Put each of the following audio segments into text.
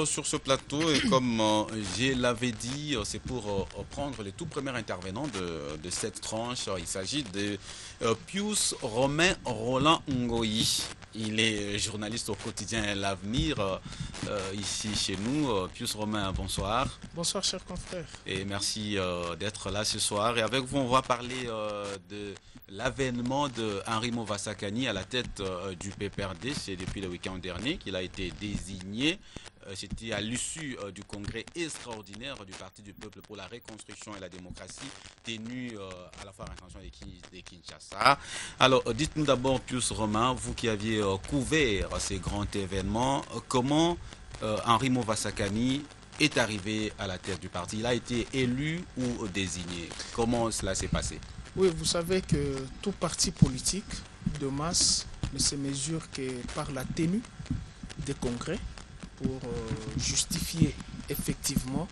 sur ce plateau et comme je l'avais dit, c'est pour prendre les tout premiers intervenants de cette tranche. Il s'agit de Pius Romain Roland Ngoyi. Il est journaliste au quotidien L'Avenir ici chez nous. Pius Romain, bonsoir. Bonsoir, chers confrères. Et merci d'être là ce soir. Et avec vous, on va parler de l'avènement de Henri Movasakani à la tête du PPRD. C'est depuis le week-end dernier qu'il a été désigné. C'était à l'issue du congrès extraordinaire du Parti du Peuple pour la Reconstruction et la Démocratie, tenu à la Foire internationale de Kinshasa. Alors, dites-nous d'abord, Pius Romain, vous qui aviez couvert ces grands événements, comment Henri Movasakani est arrivé à la tête du parti? Il a été élu ou désigné? Comment cela s'est passé? Oui, vous savez que tout parti politique de masse ne se mesure que par la tenue des congrès pour justifier effectivement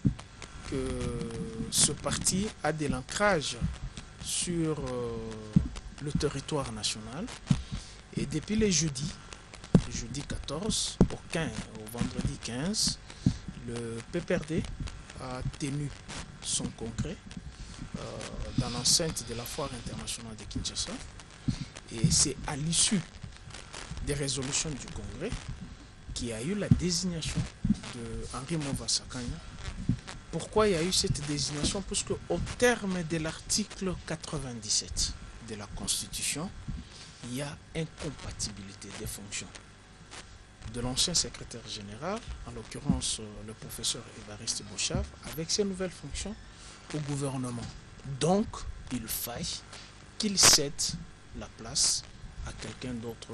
que ce parti a de l'ancrage sur le territoire national. Et depuis le jeudi 14 au vendredi 15, le PPRD a tenu son congrès dans l'enceinte de la Foire internationale de Kinshasa. Et c'est à l'issue des résolutions du congrès qu'il y a eu la désignation de Henri Movasakani. Pourquoi il y a eu cette désignation? Parce qu'au terme de l'article 97 de la Constitution, il y a incompatibilité des fonctions de l'ancien secrétaire général, en l'occurrence le professeur Évariste Bochave, avec ses nouvelles fonctions au gouvernement. Donc, il faille qu'il cède la place à quelqu'un d'autre,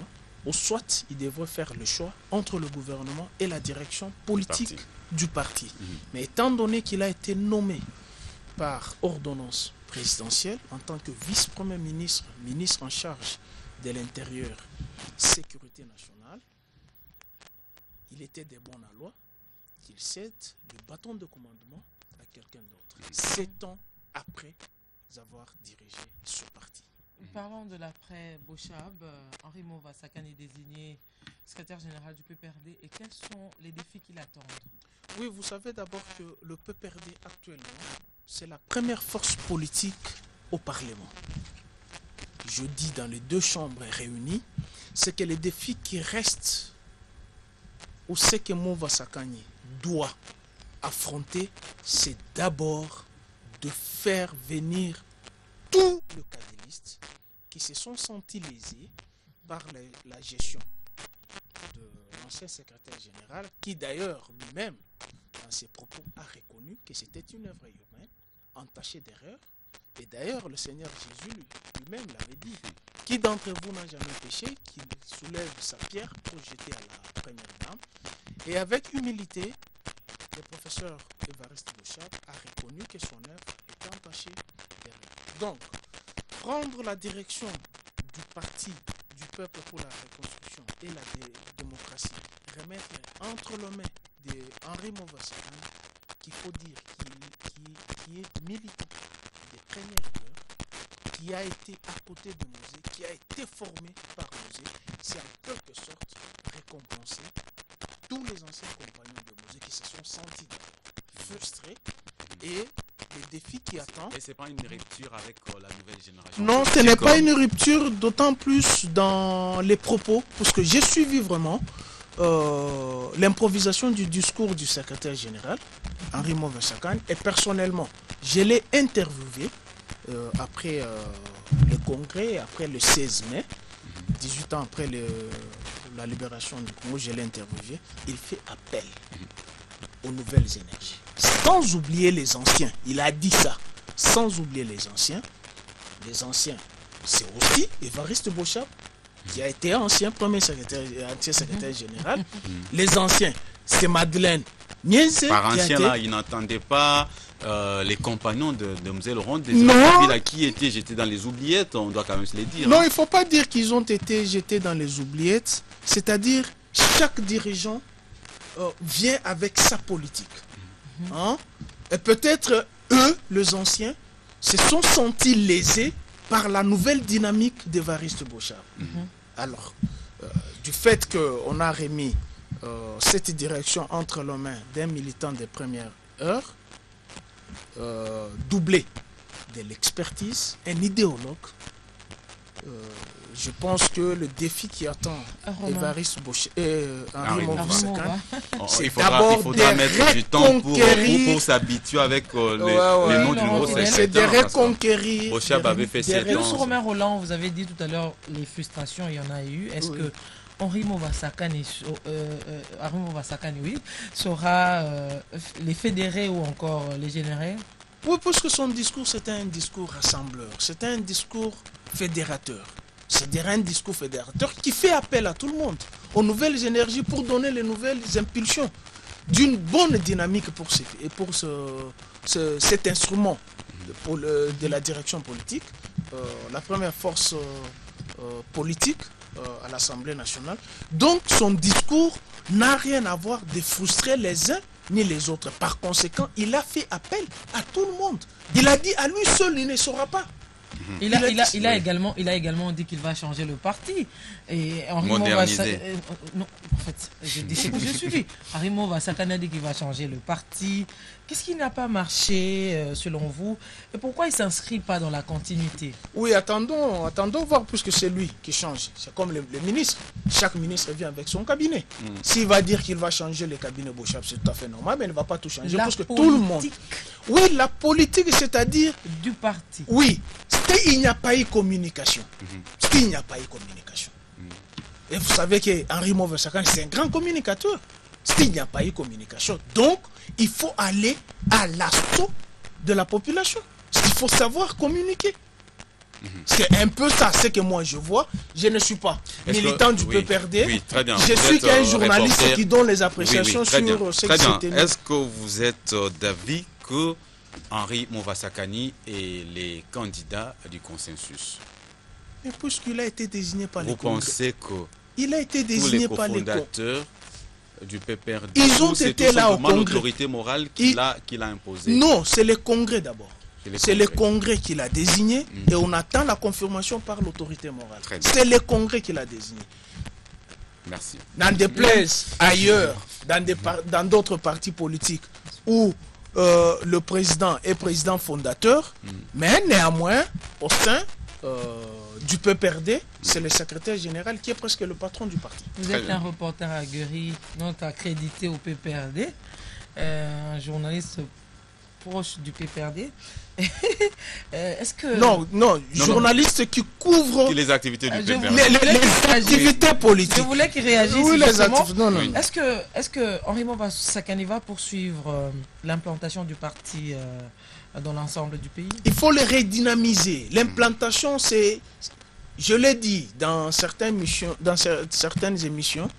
ou soit il devrait faire le choix entre le gouvernement et la direction politique du parti. Mais étant donné qu'il a été nommé par ordonnance présidentielle en tant que vice-premier ministre, ministre en charge de l'Intérieur, sécurité nationale, il était de bonne loi qu'il cède le bâton de commandement à quelqu'un d'autre, 7 ans après avoir dirigé ce parti. Parlons de l'après Bochab. Henri Movasakani est désigné secrétaire général du PPRD. Et quels sont les défis qui l'attendent? Oui, vous savez d'abord que le PPRD actuellement, c'est la première force politique au Parlement. Je dis dans les deux chambres réunies, c'est que les défis qui restent, ou ce que Movasakani doit affronter, c'est d'abord de faire venir tous les cadélistes qui se sont sentis lésés par la gestion de l'ancien secrétaire général, qui d'ailleurs lui-même, dans ses propos, a reconnu que c'était une œuvre humaine, entachée d'erreurs. Et d'ailleurs, le Seigneur Jésus lui-même l'avait dit. Qui d'entre vous n'a jamais péché, qu'il soulève sa pierre pour jeter à la première dame. Et avec humilité, le professeur Évariste Bochab a reconnu que son œuvre était entachée d'erreurs. Donc, prendre la direction du parti du peuple pour la reconstruction et la démocratie, remettre entre les mains d'Henri Movasakani, qu'il faut dire qui est militant des premières heures, qui a été à côté de Mosé, qui a été formé par Mosé, c'est en quelque sorte récompenser tous les anciens compagnons de Mosé qui se sont sentis frustrés et les défis qui attendent. Et ce n'est pas une rupture avec la nouvelle génération? Non, ce n'est pas une rupture, d'autant plus dans les propos, parce que j'ai suivi vraiment l'improvisation du discours du secrétaire général, Henri Movasakani, et personnellement, je l'ai interviewé après le congrès, après le 16 mai, 18 ans après la libération du Congo, je l'ai interviewé. Il fait appel aux nouvelles énergies, sans oublier les anciens. Il a dit ça, sans oublier les anciens. Les anciens, c'est aussi Évariste Bochab, qui a été ancien secrétaire général. Les anciens, c'est Madeleine Niense. Par ancien, là, il n'entendait pas les compagnons de M. Laurent, qui étaient jetés dans les oubliettes, on doit quand même se les dire. Non, il ne faut pas dire qu'ils ont été jetés dans les oubliettes, c'est-à-dire chaque dirigeant vient avec sa politique. Et peut-être eux, les anciens, se sont sentis lésés par la nouvelle dynamique d'Évariste Bochab. Alors, du fait qu'on a remis cette direction entre les mains d'un militant des premières heures, doublé de l'expertise, un idéologue. Je pense que le défi qui attend Évariste Boshab et Henri Vassakane, il faudra mettre du temps pour s'habituer avec les noms du nouveau secrétaire. C'est de reconquérir. Boshab avait fait 7 ans. Romain Roland, vous avez dit tout à l'heure les frustrations, il y en a eu. Est-ce que Henri Vassakane saura les fédérer ou encore les générer? Oui, parce que son discours, c'était un discours rassembleur, c'était un discours fédérateur. C'est un discours fédérateur qui fait appel à tout le monde, aux nouvelles énergies pour donner les nouvelles impulsions d'une bonne dynamique pour cet instrument de la direction politique, la première force politique à l'Assemblée nationale. Donc son discours n'a rien à voir de frustrer les uns ni les autres. Par conséquent, il a fait appel à tout le monde. Il a dit à lui seul, il ne saura pas. Il a également dit qu'il va changer le parti. Et moderniser. Non, en fait, je dis ce que j'ai suivi. Henri Vassakane a dit qu'il va changer le parti. Qu'est-ce qui n'a pas marché selon vous? Et pourquoi il ne s'inscrit pas dans la continuité? Oui, attendons voir, puisque c'est lui qui change. C'est comme le ministre. Chaque ministre vient avec son cabinet. S'il va dire qu'il va changer le cabinet Boshab, c'est tout à fait normal, mais il ne va pas tout changer. Parce que tout le monde. Oui, la politique, c'est-à-dire. Du parti. Oui. Il n'y a pas eu communication. Il n'y a pas eu communication. Et vous savez qu'Henri Vassakane, c'est un grand communicateur. Il n'y a pas eu communication. Donc, il faut aller à l'assaut de la population. Il faut savoir communiquer. C'est un peu ça, c'est que moi je vois. Je ne suis pas militant du PPRD. Oui, très bien. Je suis qu'un journaliste qui donne les appréciations sur ce qui s'est tenu. Est-ce que vous êtes d'avis que Henri Vassakane est les candidats du consensus? Mais puisqu'il a été désigné par les congrès. Vous pensez que il a été désigné par les cofondateurs du PPRD, ils ont été là au congrès. L'autorité morale qui l'a imposé? Non, c'est le congrès d'abord. C'est le congrès qui l'a désigné et on attend la confirmation par l'autorité morale. C'est le congrès qui l'a désigné. Merci. Dans des places ailleurs, dans d'autres partis politiques où le président est président fondateur, mais néanmoins, au sein du PPRD, c'est le secrétaire général qui est presque le patron du parti. Vous êtes un reporter aguerri, non accrédité au PPRD, un journaliste proche du PPRD. Est-ce que... Non, journaliste qui couvre les activités du PPRD. Les activités politiques. Je voulais qu'il réagisse. Oui, les activités. Non. Est-ce que Henri Vassakane va poursuivre l'implantation du parti dans l'ensemble du pays? Il faut le redynamiser. L'implantation, c'est... Je l'ai dit dans certaines émissions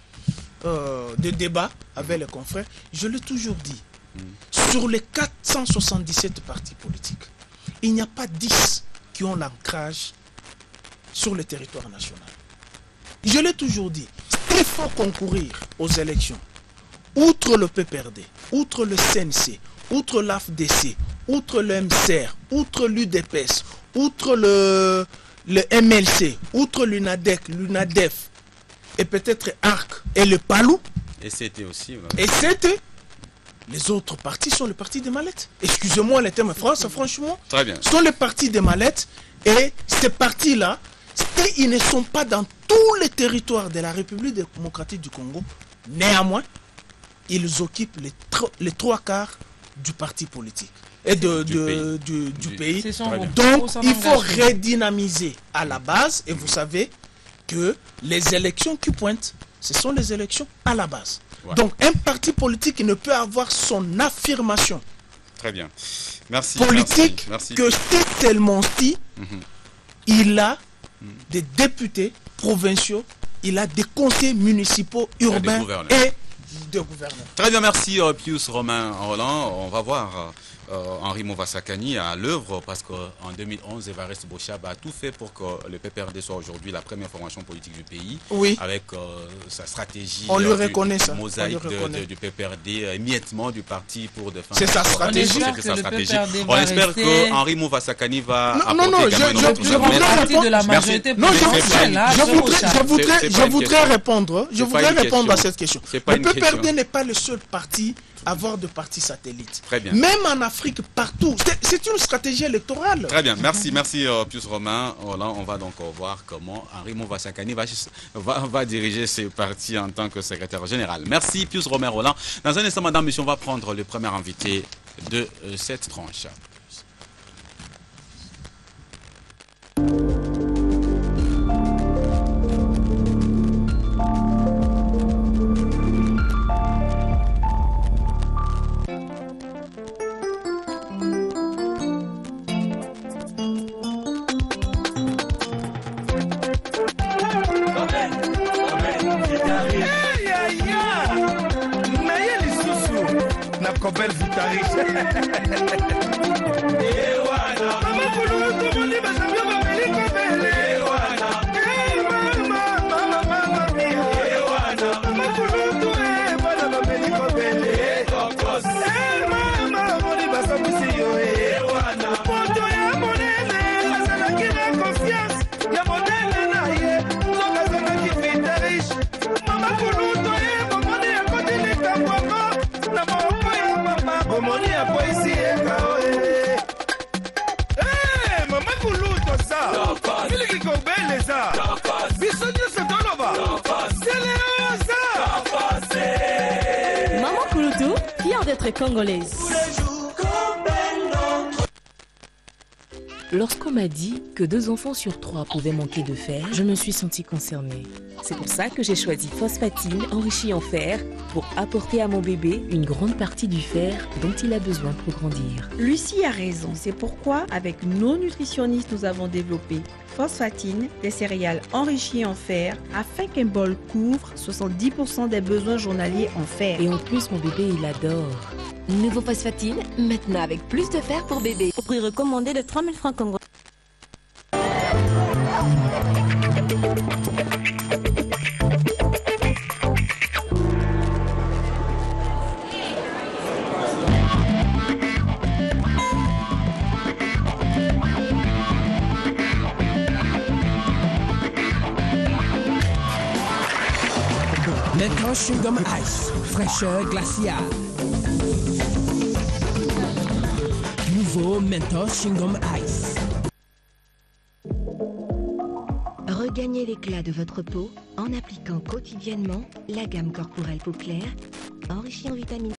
de débat avec les confrères, je l'ai toujours dit. Sur les 477 partis politiques, il n'y a pas 10 qui ont l'ancrage sur le territoire national. Je l'ai toujours dit, il faut concourir aux élections. Outre le PPRD, outre le CNC, outre l'AFDC, outre le MCR, outre l'UDPS, outre le MLC, outre l'UNADEC, l'UNADEF, et peut-être ARC et le PALU. Et c'était aussi. Et c'était. Les autres partis sont les partis des mallettes. Excusez-moi les termes français, franchement. Très bien. Sont les partis des mallettes. Et ces partis-là, ils ne sont pas dans tous les territoires de la République démocratique du Congo. Néanmoins, ils occupent les 3/4 du parti politique et du pays. Donc, il faut redynamiser à la base. Et vous savez que les élections qui pointent, ce sont les élections à la base. Ouais. Donc, un parti politique ne peut avoir son affirmation. Très bien. Merci. Politique merci. Que c'est tellement si il a des députés provinciaux, il a des conseillers municipaux, urbains et des gouverneurs. Très bien, merci Pius Romain Roland. On va voir Henri Movasakani à l'œuvre parce qu'en 2011, Evariste Bochab a tout fait pour que le PPRD soit aujourd'hui la première formation politique du pays. Oui. Avec sa stratégie. On lui reconnaît ça. Mosaïque du PPRD, émiettement du parti pour défendre. C'est sa stratégie. On espère que Henri Movasakani va apporter je voudrais répondre à cette question. Le PPRD n'est pas le seul parti à avoir de partis satellites. Très bien. Même en Afrique, partout. C'est une stratégie électorale. Très bien. Merci Pius Romain. Voilà, on va donc voir comment Henri Movasakani va diriger ces partis en tant que secrétaire général. Merci Pius Romain Roland. Dans un instant, madame, monsieur, on va prendre le premier invité de cette tranche. Kobel Vitaris. Mama Kulu, tout le monde dit Basambio Babeli Kobele. Mama Kulu, tout le monde Babeli Kobele. Mama Moni Basambisi yo. Poto ya monene, asana kina confiance. Ya monene na ye, soka sana ki Vitaris. Mama Kulu, tout le monde ya kotele kamwama. Na moko ya mama, omoni ya poisi ekaoe. Mama Kulu tosa. Kiliki kobele za. Biso nyose toloba. Seleo za. Maman Kouloutou, fière d'être congolaise. Lorsqu'on m'a dit que 2 enfants sur 3 pouvaient manquer de fer, je me suis sentie concernée. C'est pour ça que j'ai choisi Phosphatine enrichie en fer pour apporter à mon bébé une grande partie du fer dont il a besoin pour grandir. Lucie a raison. C'est pourquoi, avec nos nutritionnistes, nous avons développé Phosphatine, des céréales enrichies en fer, afin qu'un bol couvre 70% des besoins journaliers en fer. Et en plus, mon bébé, il adore. Nouveau Phosphatine, maintenant avec plus de fer pour bébé. Au prix recommandé de 3000 francs congolais. Maintenant, chewing-gum ice, fraîcheur glaciale. Nouveau Mentos chewing-gum ice. Regagnez l'éclat de votre peau en appliquant quotidiennement la gamme corporelle peau claire, enrichie en vitamines